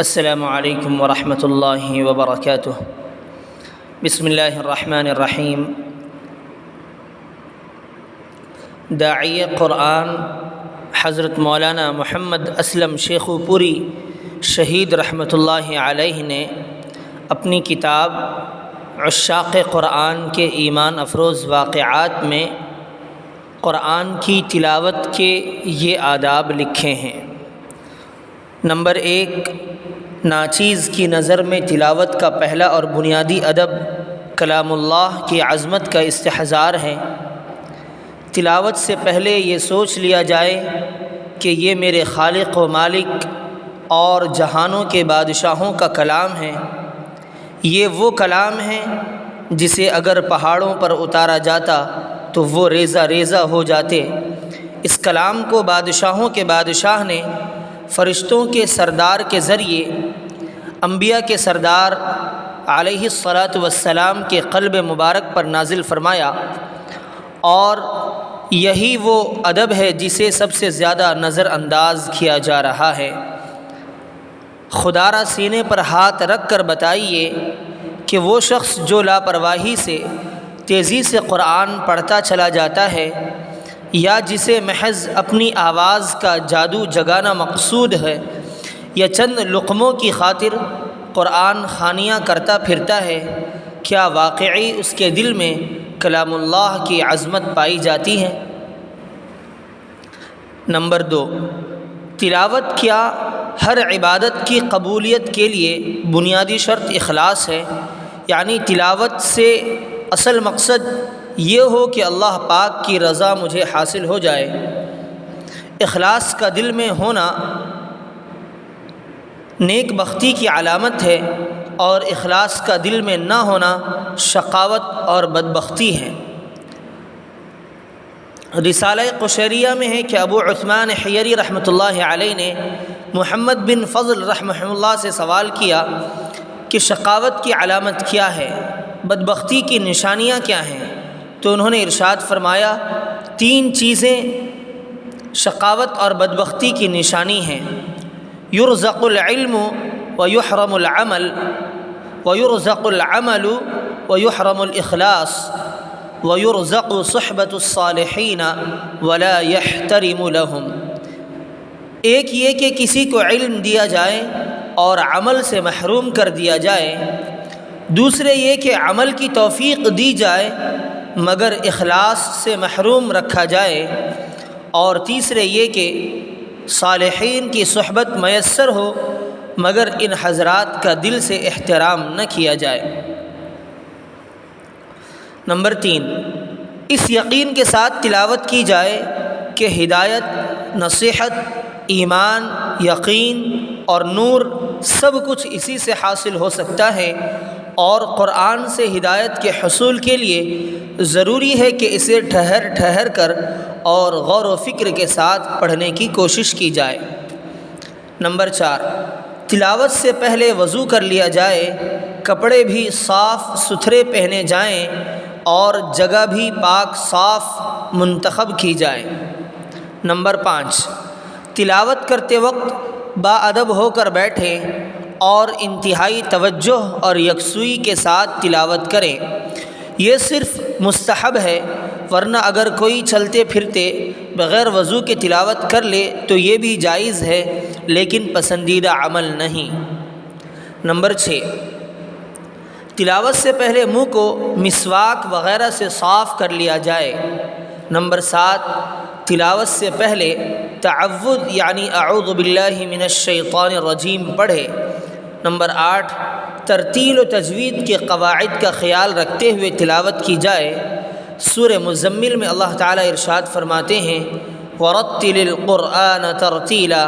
السلام علیکم ورحمۃ اللہ وبرکاتہ۔ بسم اللہ الرحمن الرحیم۔ داعی قرآن حضرت مولانا محمد اسلم شیخو پوری شہید رحمۃ اللہ علیہ نے اپنی کتاب عشاق قرآن کے ایمان افروز واقعات میں قرآن کی تلاوت کے یہ آداب لکھے ہیں۔ نمبر 1، ناچیز کی نظر میں تلاوت کا پہلا اور بنیادی ادب کلام اللہ کی عظمت کا استحضار ہے۔ تلاوت سے پہلے یہ سوچ لیا جائے کہ یہ میرے خالق و مالک اور جہانوں کے بادشاہوں کا کلام ہے۔ یہ وہ کلام ہے جسے اگر پہاڑوں پر اتارا جاتا تو وہ ریزہ ریزہ ہو جاتے۔ اس کلام کو بادشاہوں کے بادشاہ نے فرشتوں کے سردار کے ذریعے انبیاء کے سردار علیہ الصلاۃ والسلام کے قلب مبارک پر نازل فرمایا، اور یہی وہ ادب ہے جسے سب سے زیادہ نظر انداز کیا جا رہا ہے۔ خدا را سینے پر ہاتھ رکھ کر بتائیے کہ وہ شخص جو لاپرواہی سے تیزی سے قرآن پڑھتا چلا جاتا ہے، یا جسے محض اپنی آواز کا جادو جگانا مقصود ہے، یا چند لقموں کی خاطر قرآن خوانیاں کرتا پھرتا ہے، کیا واقعی اس کے دل میں کلام اللہ کی عظمت پائی جاتی ہے؟ نمبر 2، تلاوت کیا ہر عبادت کی قبولیت کے لیے بنیادی شرط اخلاص ہے؟ یعنی تلاوت سے اصل مقصد یہ ہو کہ اللہ پاک کی رضا مجھے حاصل ہو جائے۔ اخلاص کا دل میں ہونا نیک بختی کی علامت ہے، اور اخلاص کا دل میں نہ ہونا شقاوت اور بدبختی ہے۔ رسالہ قشیریہ میں ہے کہ ابو عثمان حیری رحمۃ اللہ علیہ نے محمد بن فضل رحمہ اللہ سے سوال کیا کہ شقاوت کی علامت کیا ہے، بدبختی کی نشانیاں کیا ہیں؟ تو انہوں نے ارشاد فرمایا، 3 چیزیں شقاوت اور بدبختی کی نشانی ہیں: یرزق العلم ویحرم العمل، ویرزق العمل ویحرم الاخلاص، ویرزق صحبت الصالحین ولا یحترم لهم۔ ایک یہ کہ کسی کو علم دیا جائے اور عمل سے محروم کر دیا جائے، دوسرے یہ کہ عمل کی توفیق دی جائے مگر اخلاص سے محروم رکھا جائے، اور تیسرے یہ کہ صالحین کی صحبت میسر ہو مگر ان حضرات کا دل سے احترام نہ کیا جائے۔ نمبر 3، اس یقین کے ساتھ تلاوت کی جائے کہ ہدایت، نصیحت، ایمان، یقین اور نور سب کچھ اسی سے حاصل ہو سکتا ہے، اور قرآن سے ہدایت کے حصول کے لیے ضروری ہے کہ اسے ٹھہر ٹھہر کر اور غور و فکر کے ساتھ پڑھنے کی کوشش کی جائے۔ نمبر 4، تلاوت سے پہلے وضو کر لیا جائے، کپڑے بھی صاف ستھرے پہنے جائیں، اور جگہ بھی پاک صاف منتخب کی جائے۔ نمبر 5، تلاوت کرتے وقت باادب ہو کر بیٹھیں اور انتہائی توجہ اور یکسوئی کے ساتھ تلاوت کریں۔ یہ صرف مستحب ہے، ورنہ اگر کوئی چلتے پھرتے بغیر وضو کے تلاوت کر لے تو یہ بھی جائز ہے، لیکن پسندیدہ عمل نہیں۔ نمبر 6، تلاوت سے پہلے منہ کو مسواک وغیرہ سے صاف کر لیا جائے۔ نمبر 7، تلاوت سے پہلے تعوذ یعنی اعوذ باللہ من الشیطان الرجیم پڑھے۔ نمبر 8، ترتیل و تجوید کے قواعد کا خیال رکھتے ہوئے تلاوت کی جائے۔ سورہ مزمل میں اللہ تعالیٰ ارشاد فرماتے ہیں، وَرَتِّلِ الْقُرْآنَ تَرْتِيلًا،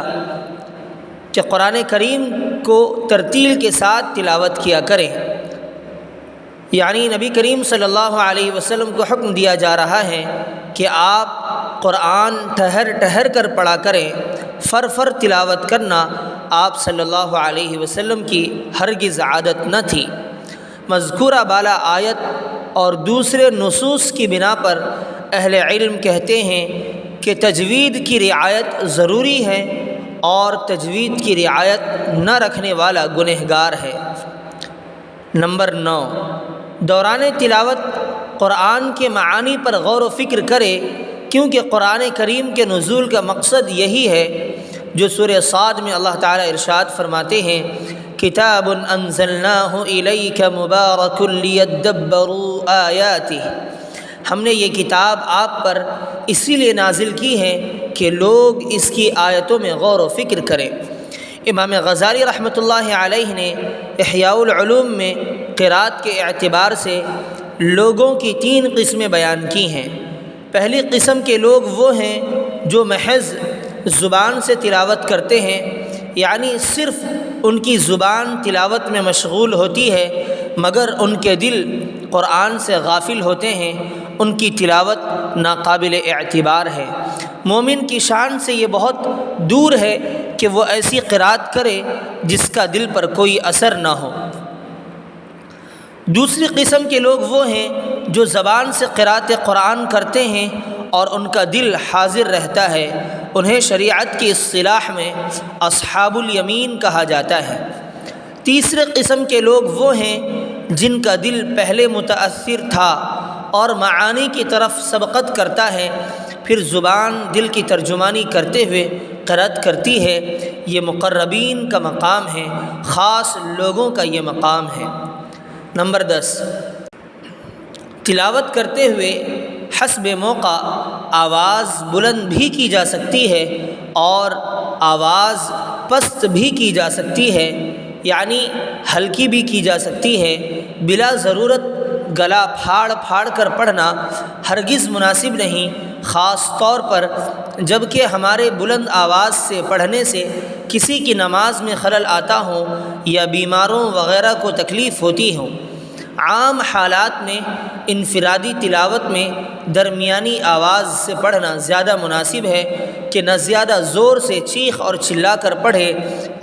کہ قرآن کریم کو ترتیل کے ساتھ تلاوت کیا کریں۔ یعنی نبی کریم صلی اللہ علیہ وسلم کو حکم دیا جا رہا ہے کہ آپ قرآن ٹھہر ٹھہر کر پڑھا کریں، فر فر تلاوت کرنا آپ صلی اللہ علیہ وسلم کی ہرگز عادت نہ تھی۔ مذکورہ بالا آیت اور دوسرے نصوص کی بنا پر اہل علم کہتے ہیں کہ تجوید کی رعایت ضروری ہے اور تجوید کی رعایت نہ رکھنے والا گنہگار ہے۔ نمبر 9، دوران تلاوت قرآن کے معانی پر غور و فکر کرے، کیونکہ قرآن کریم کے نزول کا مقصد یہی ہے جو سورہ صاد میں اللہ تعالیٰ ارشاد فرماتے ہیں، کتاب انزلناہ الیک مبارک لیدبروا آیاتہ، ہم نے یہ کتاب آپ پر اسی لیے نازل کی ہے کہ لوگ اس کی آیتوں میں غور و فکر کریں۔ امام غزالی رحمۃ اللہ علیہ نے احیاء العلوم میں قرات کے اعتبار سے لوگوں کی 3 قسمیں بیان کی ہیں۔ پہلی قسم کے لوگ وہ ہیں جو محض زبان سے تلاوت کرتے ہیں، یعنی صرف ان کی زبان تلاوت میں مشغول ہوتی ہے مگر ان کے دل قرآن سے غافل ہوتے ہیں، ان کی تلاوت ناقابل اعتبار ہے۔ مومن کی شان سے یہ بہت دور ہے کہ وہ ایسی قرات کرے جس کا دل پر کوئی اثر نہ ہو۔ دوسری قسم کے لوگ وہ ہیں جو زبان سے قرات قرآن کرتے ہیں اور ان کا دل حاضر رہتا ہے، انہیں شریعت کی اصطلاح میں اصحاب الیمین کہا جاتا ہے۔ تیسرے قسم کے لوگ وہ ہیں جن کا دل پہلے متاثر تھا اور معانی کی طرف سبقت کرتا ہے، پھر زبان دل کی ترجمانی کرتے ہوئے قرات کرتی ہے۔ یہ مقربین کا مقام ہے، خاص لوگوں کا یہ مقام ہے۔ نمبر 10، تلاوت کرتے ہوئے حسب موقع آواز بلند بھی کی جا سکتی ہے اور آواز پست بھی کی جا سکتی ہے، یعنی ہلکی بھی کی جا سکتی ہے۔ بلا ضرورت گلا پھاڑ پھاڑ کر پڑھنا ہرگز مناسب نہیں، خاص طور پر جب کہ ہمارے بلند آواز سے پڑھنے سے کسی کی نماز میں خلل آتا ہو یا بیماروں وغیرہ کو تکلیف ہوتی ہو۔ عام حالات میں انفرادی تلاوت میں درمیانی آواز سے پڑھنا زیادہ مناسب ہے کہ نہ زیادہ زور سے چیخ اور چلا کر پڑھے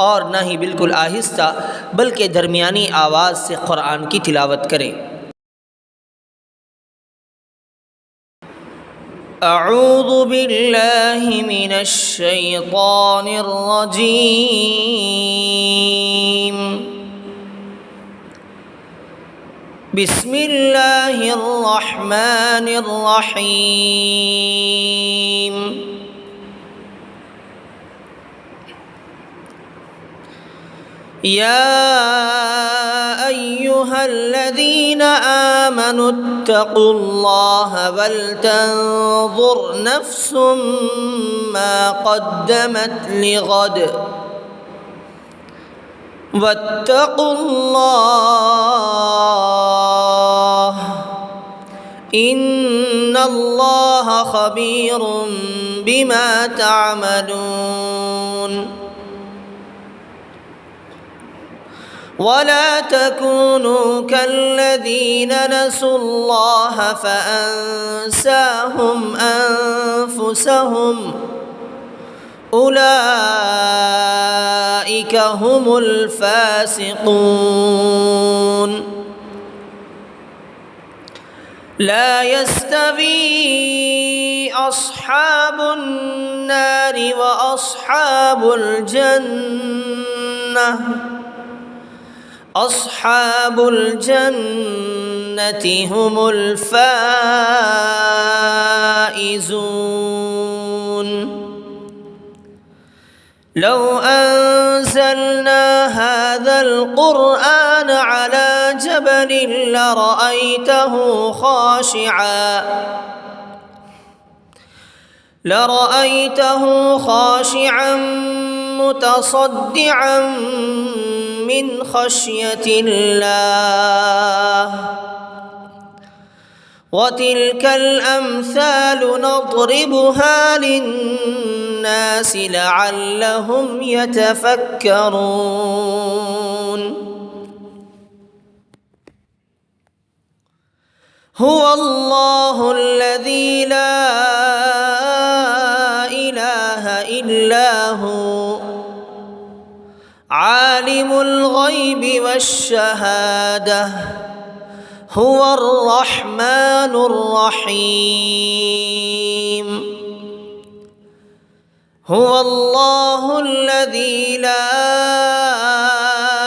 اور نہ ہی بالکل آہستہ، بلکہ درمیانی آواز سے قرآن کی تلاوت کرے۔ اعوذ باللہ من الشیطان الرجیم، بسم اللہ الرحمن الرحیم۔ یا ایہا الذین آمنوا اتقوا اللہ ولتنظر نفس ما قدمت لغد واتقوا اللہ ان اللہ خبیر بما تعملون۔ ولا تكونوا كالذين نسوا الله فأنساهم أنفسهم أولئك هم الفاسقون۔ لا يستوي أصحاب النار وأصحاب الجنة، أصحاب الجنة هم الفائزون۔ لو أنزلنا هذا القرآن على جبل لرأيته خاشعا متصدعا من خشية الله، وتلك الأمثال نضربها للناس لعلهم يتفكرون۔ هو الله الذي لا إله إلا هو عالم الغيب والشهادة هو الرحمن الرحيم۔ هو الله الذي لا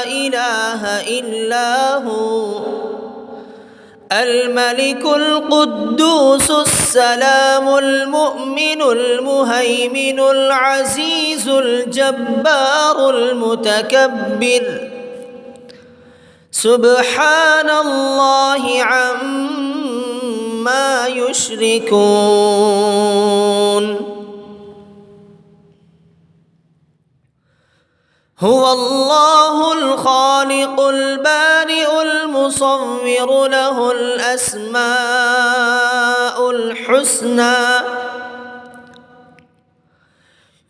إله إلا هو الملك القدوس السلام المؤمن المهيمن العزيز الجبار المتكبر سبحان الله عما يشركون. هو الله الخالق البارئ المصور له الأسماء الحسنى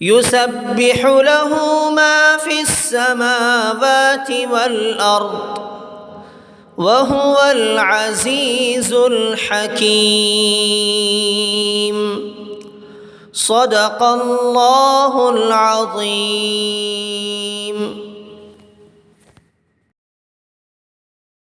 يسبح له ما في السماوات والأرض وهو العزيز الحكيم. صدق الله العظيم.